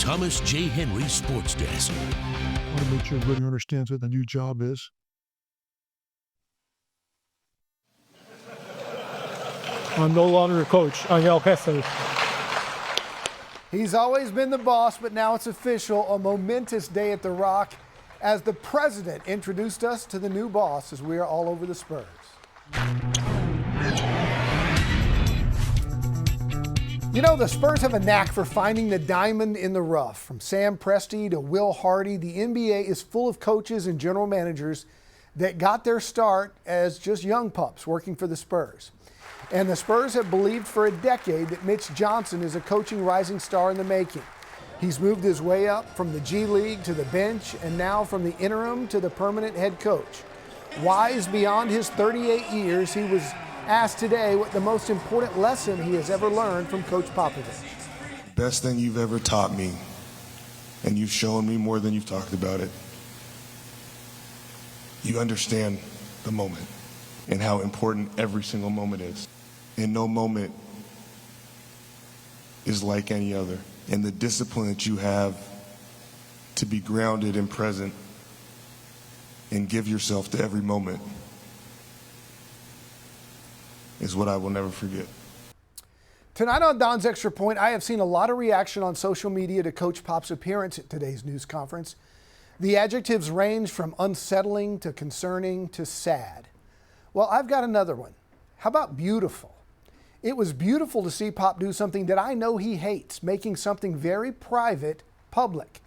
Thomas J. Henry Sports Desk. I want to make sure everybody understands what the new job is. I'm no longer a coach. I'm el jefe. He's always been the boss, but now it's official. A momentous day at the Rock as the president introduced us to the new boss as we are all over the Spurs. You know, the Spurs have a knack for finding the diamond in the rough. From Sam Presti to Will Hardy, the NBA is full of coaches and general managers that got their start as just young pups working for the Spurs. And the Spurs have believed for a decade that Mitch Johnson is a coaching rising star in the making. He's moved his way up from the G League to the bench and now from the interim to the permanent head coach. Wise beyond his 38 years, he was asked today what the most important lesson he has ever learned from Coach Popovich. Best thing you've ever taught me, and you've shown me more than you've talked about it. You understand the moment and how important every single moment is. And no moment is like any other. And the discipline that you have to be grounded and present and give yourself to every moment is what I will never forget. Tonight on Don's Extra Point, I have seen a lot of reaction on social media to Coach Pop's appearance at today's news conference. The adjectives range from unsettling to concerning to sad. Well, I've got another one. How about beautiful? It was beautiful to see Pop do something that I know he hates, making something very private public.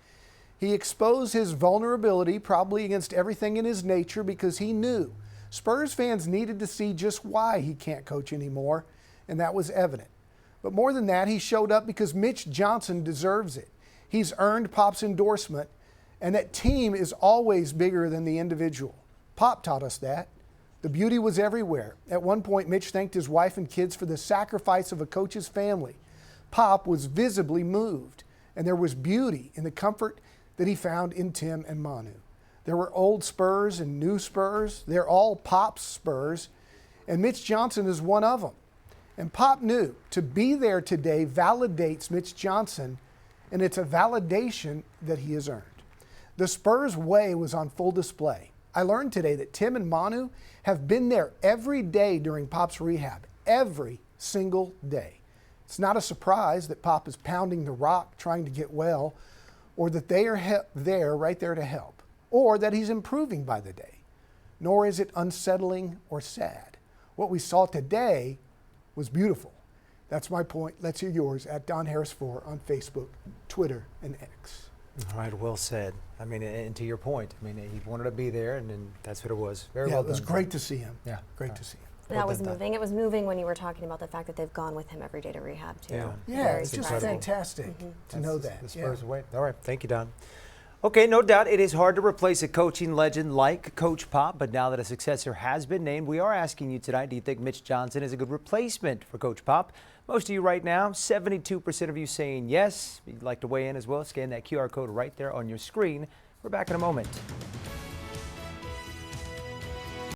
He exposed his vulnerability, probably against everything in his nature, because he knew Spurs fans needed to see just why he can't coach anymore, and that was evident. But more than that, he showed up because Mitch Johnson deserves it. He's earned Pop's endorsement, and that team is always bigger than the individual. Pop taught us that. The beauty was everywhere. At one point, Mitch thanked his wife and kids for the sacrifice of a coach's family. Pop was visibly moved, and there was beauty in the comfort that he found in Tim and Manu. There were old Spurs and new Spurs. They're all Pop's Spurs, and Mitch Johnson is one of them. And Pop knew to be there today validates Mitch Johnson, and it's a validation that he has earned. The Spurs way was on full display. I learned today that Tim and Manu have been there every day during Pop's rehab, every single day. It's not a surprise that Pop is pounding the rock trying to get well, or that they are there, right there to help, or that he's improving by the day. Nor is it unsettling or sad. What we saw today was beautiful. That's my point. Let's hear yours at Don Harris 4 on Facebook, Twitter, and X. All right, well said. I mean, and to your point, I mean, he wanted to be there, and that's what it was. Very well done. Yeah, it was great to see him. Yeah, great to see him. That was moving. It was moving when you were talking about the fact that they've gone with him every day to rehab, too. Yeah, it's just fantastic to know that. The Spurs way. All right, thank you, Don. Okay, no doubt it is hard to replace a coaching legend like Coach Pop, but now that a successor has been named, we are asking you tonight, do you think Mitch Johnson is a good replacement for Coach Pop? Most of you right now, 72% of you saying yes. If you'd like to weigh in as well, scan that QR code right there on your screen. We're back in a moment.